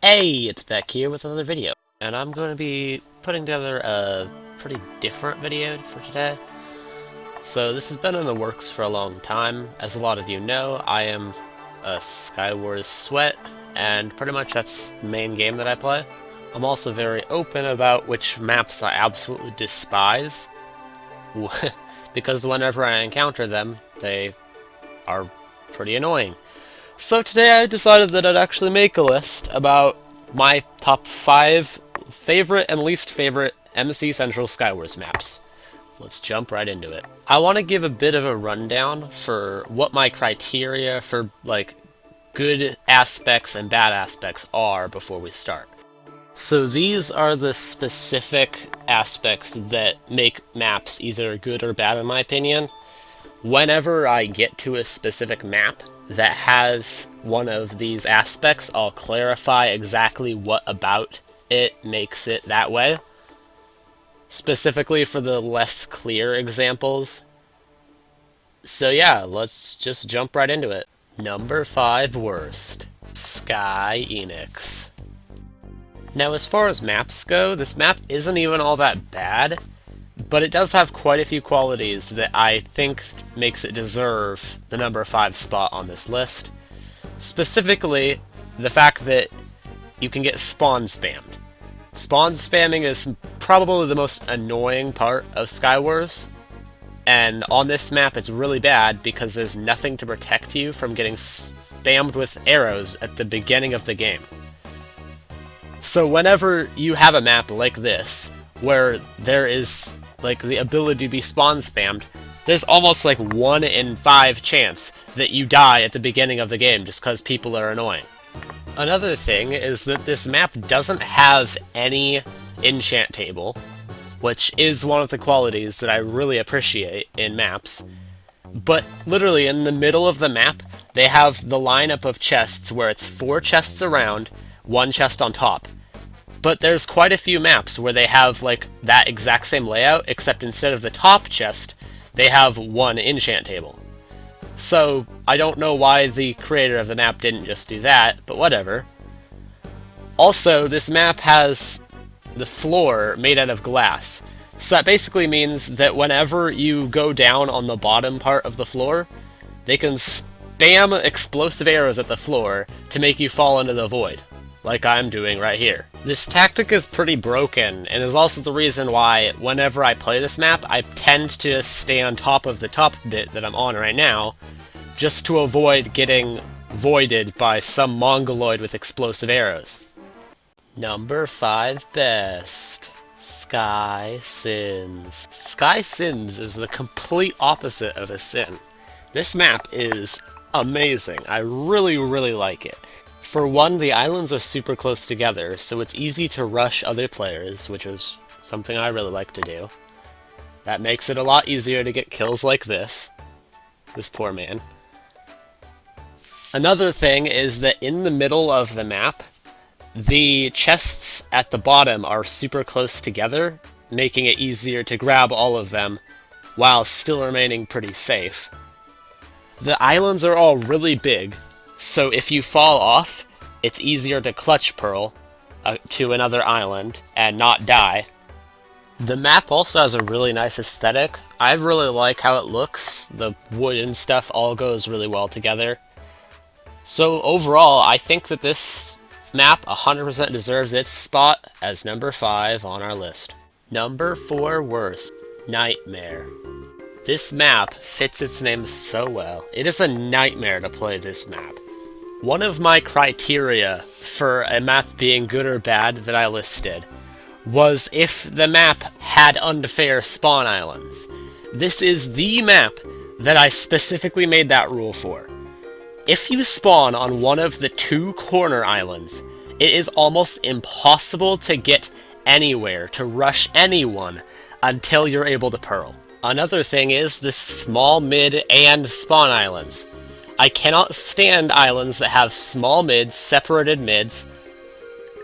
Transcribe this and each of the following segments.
Hey, it's Beck here with another video, and I'm going to be putting together a pretty different video for today. So this has been in the works for a long time. As a lot of you know, I am a Skywars sweat, and pretty much that's the main game that I play. I'm also very open about which maps I absolutely despise, because whenever I encounter them, they are pretty annoying. So today I decided that I'd actually make a list about my top 5 favorite and least favorite MC Central Skywars maps. Let's jump right into it. I want to give a bit of a rundown for what my criteria for like good aspects and bad aspects are before we start. So these are the specific aspects that make maps either good or bad in my opinion. Whenever I get to a specific map that has one of these aspects, I'll clarify exactly what about it makes it that way. Specifically for the less clear examples. So yeah, let's just jump right into it. Number 5 worst. Sky Enix. Now as far as maps go, this map isn't even all that bad, but it does have quite a few qualities that I think makes it deserve the number 5 spot on this list. Specifically, the fact that you can get spawn spammed. Spawn spamming is probably the most annoying part of Skywars, and on this map it's really bad because there's nothing to protect you from getting spammed with arrows at the beginning of the game. So whenever you have a map like this, where there is like the ability to be spawn spammed, there's almost like 1 in 5 chance that you die at the beginning of the game just because people are annoying. Another thing is that this map doesn't have any enchant table, which is one of the qualities that I really appreciate in maps. But literally in the middle of the map, they have the lineup of chests where it's 4 chests around, 1 chest on top. But there's quite a few maps where they have like that exact same layout, except instead of the top chest, they have 1 enchant table. So I don't know why the creator of the map didn't just do that, but whatever. Also, this map has the floor made out of glass. So that basically means that whenever you go down on the bottom part of the floor, they can spam explosive arrows at the floor to make you fall into the void, like I'm doing right here. This tactic is pretty broken, and is also the reason why whenever I play this map, I tend to stay on top of the top bit that I'm on right now, just to avoid getting voided by some mongoloid with explosive arrows. Number 5 best. Sky Sins. Sky Sins is the complete opposite of a sin. This map is amazing. I really like it. For one, the islands are super close together, so it's easy to rush other players, which is something I really like to do. That makes it a lot easier to get kills like this. This poor man. Another thing is that in the middle of the map, the chests at the bottom are super close together, making it easier to grab all of them, while still remaining pretty safe. The islands are all really big, so if you fall off, it's easier to clutch pearl to another island and not die. The map also has a really nice aesthetic. I really like how it looks. The wood and stuff all goes really well together. So overall, I think that this map 100% deserves its spot as number 5 on our list. Number 4 worst. Nightmare. This map fits its name so well. It is a nightmare to play this map. One of my criteria for a map being good or bad that I listed was if the map had unfair spawn islands. This is the map that I specifically made that rule for. If you spawn on one of the 2 corner islands, it is almost impossible to get anywhere, to rush anyone, until you're able to pearl. Another thing is the small mid and spawn islands. I cannot stand islands that have small mids, separated mids,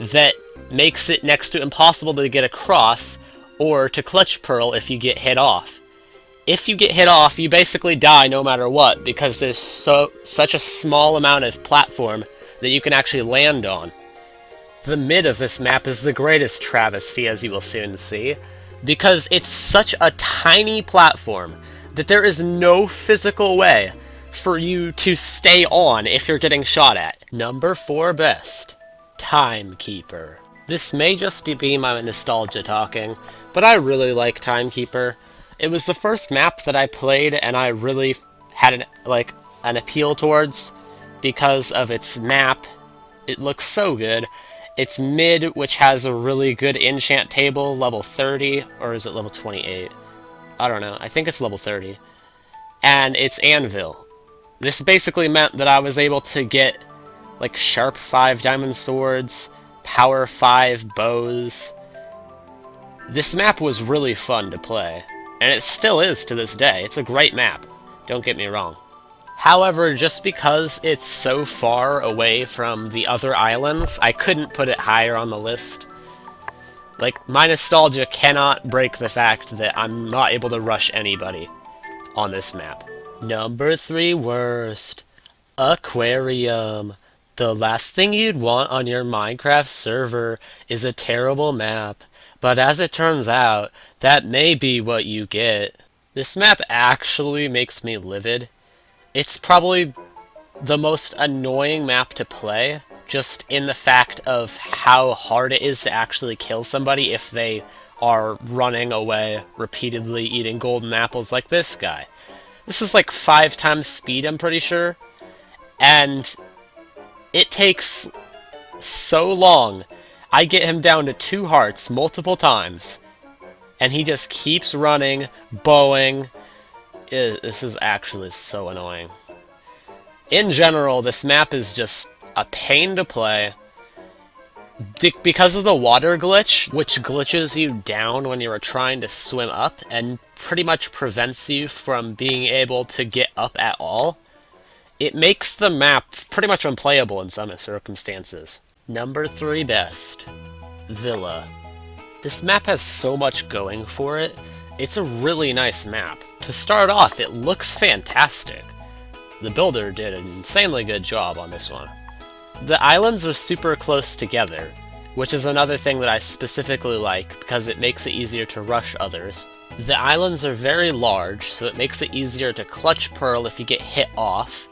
that makes it next to impossible to get across, or to clutch pearl if you get hit off. If you get hit off, you basically die no matter what, because there's such a small amount of platform that you can actually land on. The mid of this map is the greatest travesty, as you will soon see, because it's such a tiny platform that there is no physical way for you to stay on if you're getting shot at. Number 4 best, Timekeeper. This may just be my nostalgia talking, but I really like Timekeeper. It was the first map that I played and I really had an appeal towards because of its map. It looks so good. It's mid, which has a really good enchant table, level 30, or is it level 28? I don't know, I think it's level 30. And it's anvil. This basically meant that I was able to get like sharp 5 diamond swords, power 5 bows. This map was really fun to play, and it still is to this day. It's a great map, don't get me wrong. However, just because it's so far away from the other islands, I couldn't put it higher on the list. Like, my nostalgia cannot break the fact that I'm not able to rush anybody on this map. Number 3 worst, Aquarium. The last thing you'd want on your Minecraft server is a terrible map, but as it turns out, that may be what you get. This map actually makes me livid. It's probably the most annoying map to play, just in the fact of how hard it is to actually kill somebody if they are running away, repeatedly eating golden apples like this guy. This is like 5 times speed, I'm pretty sure, and it takes so long. I get him down to 2 hearts multiple times, and he just keeps running, bowing. This is actually so annoying. In general, this map is just a pain to play. Because of the water glitch, which glitches you down when you are trying to swim up, and pretty much prevents you from being able to get up at all, it makes the map pretty much unplayable in some circumstances. Number 3 best, Villa. This map has so much going for it. It's a really nice map. To start off, it looks fantastic. The builder did an insanely good job on this one. The islands are super close together, which is another thing that I specifically like because it makes it easier to rush others. The islands are very large, so it makes it easier to clutch pearl if you get hit off.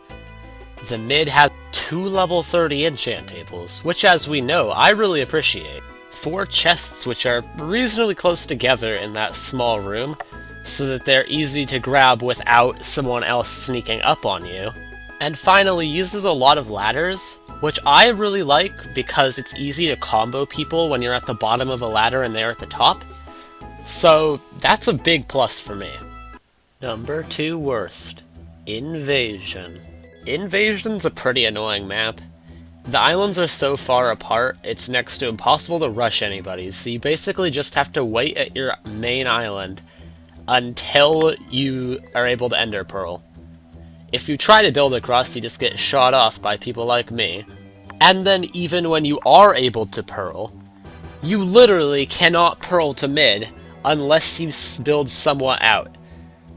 The mid has 2 level 30 enchant tables, which as we know, I really appreciate. 4 chests which are reasonably close together in that small room, so that they're easy to grab without someone else sneaking up on you. And finally, uses a lot of ladders, which I really like because it's easy to combo people when you're at the bottom of a ladder and they're at the top. So that's a big plus for me. Number 2 worst, Invasion. Invasion's a pretty annoying map. The islands are so far apart, it's next to impossible to rush anybody, so you basically just have to wait at your main island until you are able to ender pearl. If you try to build across, you just get shot off by people like me. And then even when you are able to pearl, you literally cannot pearl to mid unless you build somewhat out.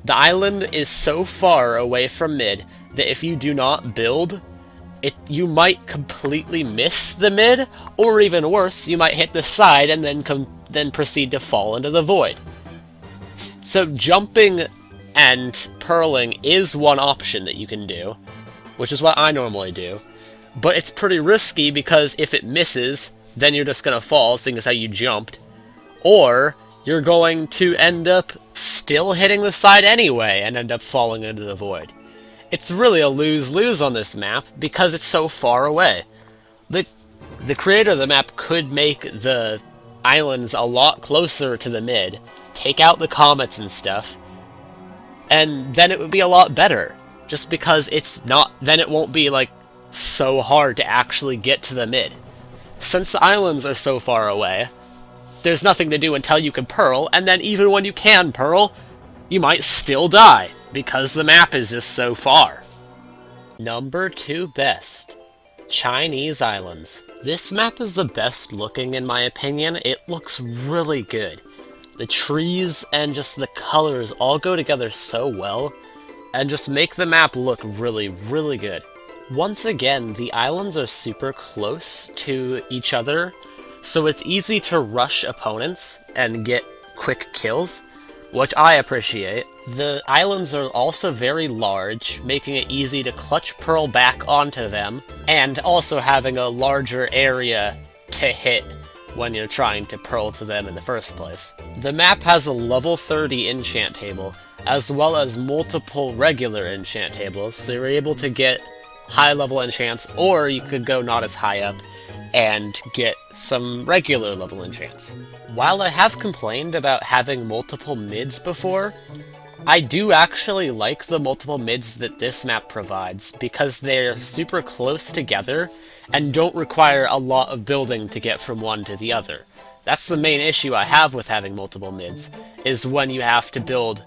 The island is so far away from mid that if you do not build, you might completely miss the mid, or even worse, you might hit the side and then proceed to fall into the void. So jumping and pearling is one option that you can do, which is what I normally do, but it's pretty risky because if it misses, then you're just going to fall, seeing as how you jumped, or you're going to end up still hitting the side anyway and end up falling into the void. It's really a lose-lose on this map because it's so far away. The creator of the map could make the islands a lot closer to the mid, take out the comets and stuff, and then it would be a lot better. Just because then it won't be like so hard to actually get to the mid. Since the islands are so far away, there's nothing to do until you can pearl, and then even when you can pearl, you might still die, because the map is just so far. Number 2 best, Chinese Islands. This map is the best looking in my opinion. It looks really good. The trees and just the colors all go together so well, and just make the map look really, really good. Once again, the islands are super close to each other, so it's easy to rush opponents and get quick kills, which I appreciate. The islands are also very large, making it easy to clutch Pearl back onto them, and also having a larger area to hit when you're trying to Pearl to them in the first place. The map has a level 30 enchant table, as well as multiple regular enchant tables, so you're able to get high-level enchants, or you could go not as high up and get some regular level enchants. While I have complained about having multiple mids before, I do actually like the multiple mids that this map provides, because they're super close together and don't require a lot of building to get from one to the other. That's the main issue I have with having multiple mids, is when you have to build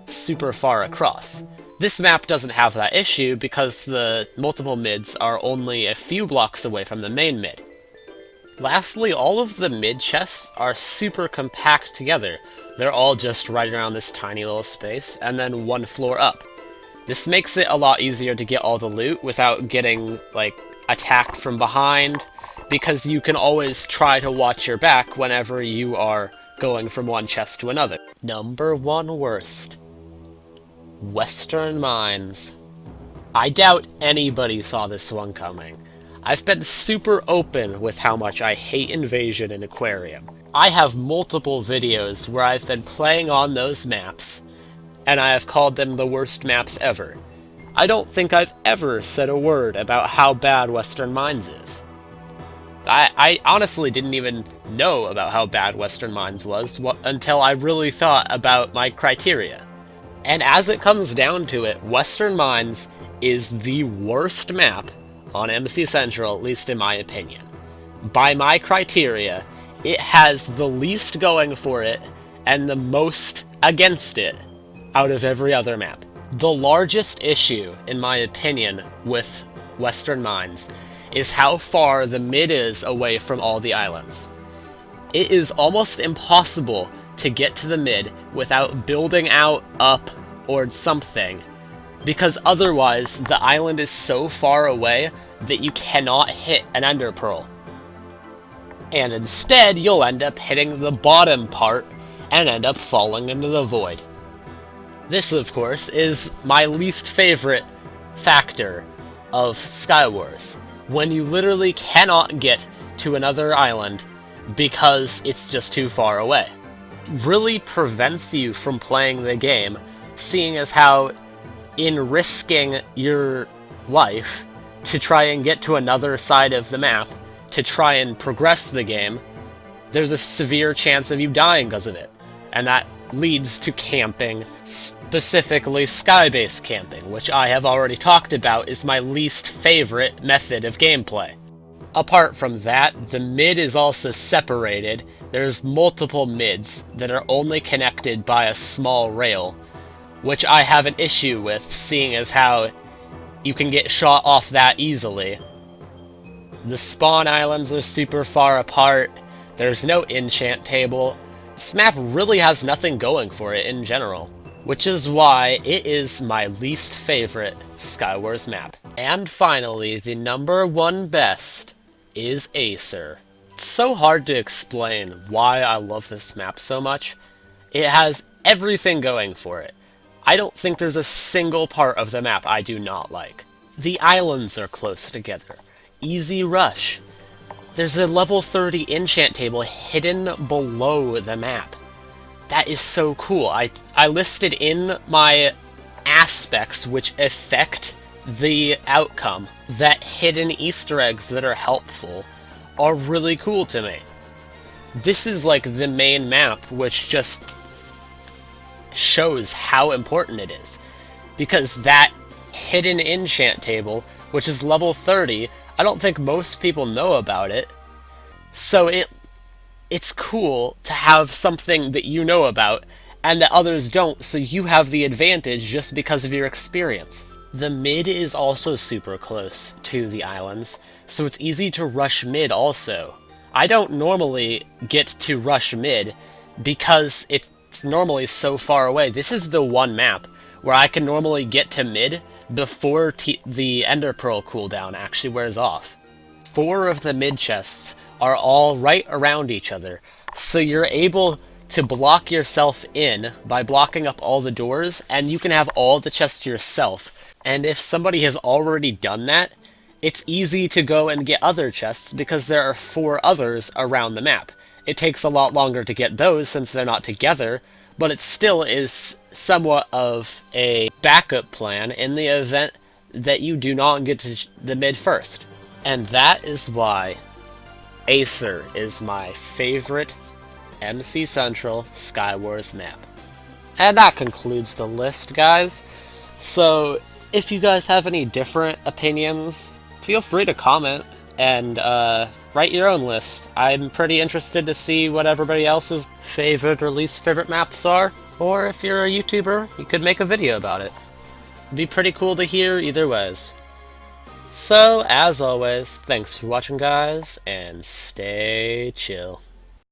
super far across. This map doesn't have that issue because the multiple mids are only a few blocks away from the main mid. Lastly, all of the mid chests are super compact together. They're all just right around this tiny little space, and then one floor up. This makes it a lot easier to get all the loot without getting, like, attacked from behind, because you can always try to watch your back whenever you are going from one chest to another. Number 1 worst. Western Mines. I doubt anybody saw this one coming. I've been super open with how much I hate Invasion and Aquarium. I have multiple videos where I've been playing on those maps, and I have called them the worst maps ever. I don't think I've ever said a word about how bad Western Mines is. I honestly didn't even know about how bad Western Mines was until I really thought about my criteria. And as it comes down to it, Western Mines is the worst map on MC Central, at least in my opinion. By my criteria, it has the least going for it and the most against it out of every other map. The largest issue, in my opinion, with Western Mines is how far the mid is away from all the islands. It is almost impossible to get to the mid without building out, up, or something, because otherwise the island is so far away that you cannot hit an Ender Pearl. And instead, you'll end up hitting the bottom part and end up falling into the void. This, of course, is my least favorite factor of Skywars, when you literally cannot get to another island because it's just too far away. It really prevents you from playing the game, seeing as how, in risking your life to try and get to another side of the map, to try and progress the game, there's a severe chance of you dying because of it. And that leads to camping, specifically sky-based camping, which I have already talked about is my least favorite method of gameplay. Apart from that, the mid is also separated. There's multiple mids that are only connected by a small rail, which I have an issue with, seeing as how you can get shot off that easily. The spawn islands are super far apart, there's no enchant table. This map really has nothing going for it in general, which is why it is my least favorite Skywars map. And finally, the number 1 best is Acer. It's so hard to explain why I love this map so much. It has everything going for it. I don't think there's a single part of the map I do not like. The islands are close together. Easy rush. There's a level 30 enchant table hidden below the map. That is so cool. I listed in my aspects which affect the outcome that hidden Easter eggs that are helpful are really cool to me. This is like the main map, which just shows how important it is. Because that hidden enchant table, which is level 30, I don't think most people know about it. So it's cool to have something that you know about and that others don't, so you have the advantage just because of your experience. The mid is also super close to the islands, so it's easy to rush mid also. I don't normally get to rush mid because it's normally so far away. This is the one map where I can normally get to mid before the Ender Pearl cooldown actually wears off. 4 of the mid chests are all right around each other. So you're able to block yourself in by blocking up all the doors, and you can have all the chests to yourself. And if somebody has already done that, it's easy to go and get other chests because there are 4 others around the map. It takes a lot longer to get those since they're not together, but it still is somewhat of a backup plan in the event that you do not get to the mid first. And that is why Acer is my favorite MC Central Skywars map. And that concludes the list, guys. So, if you guys have any different opinions, feel free to comment and write your own list. I'm pretty interested to see what everybody else's favorite or least favorite maps are. Or if you're a YouTuber, you could make a video about it. It'd be pretty cool to hear either ways. So, as always, thanks for watching, guys, and stay chill.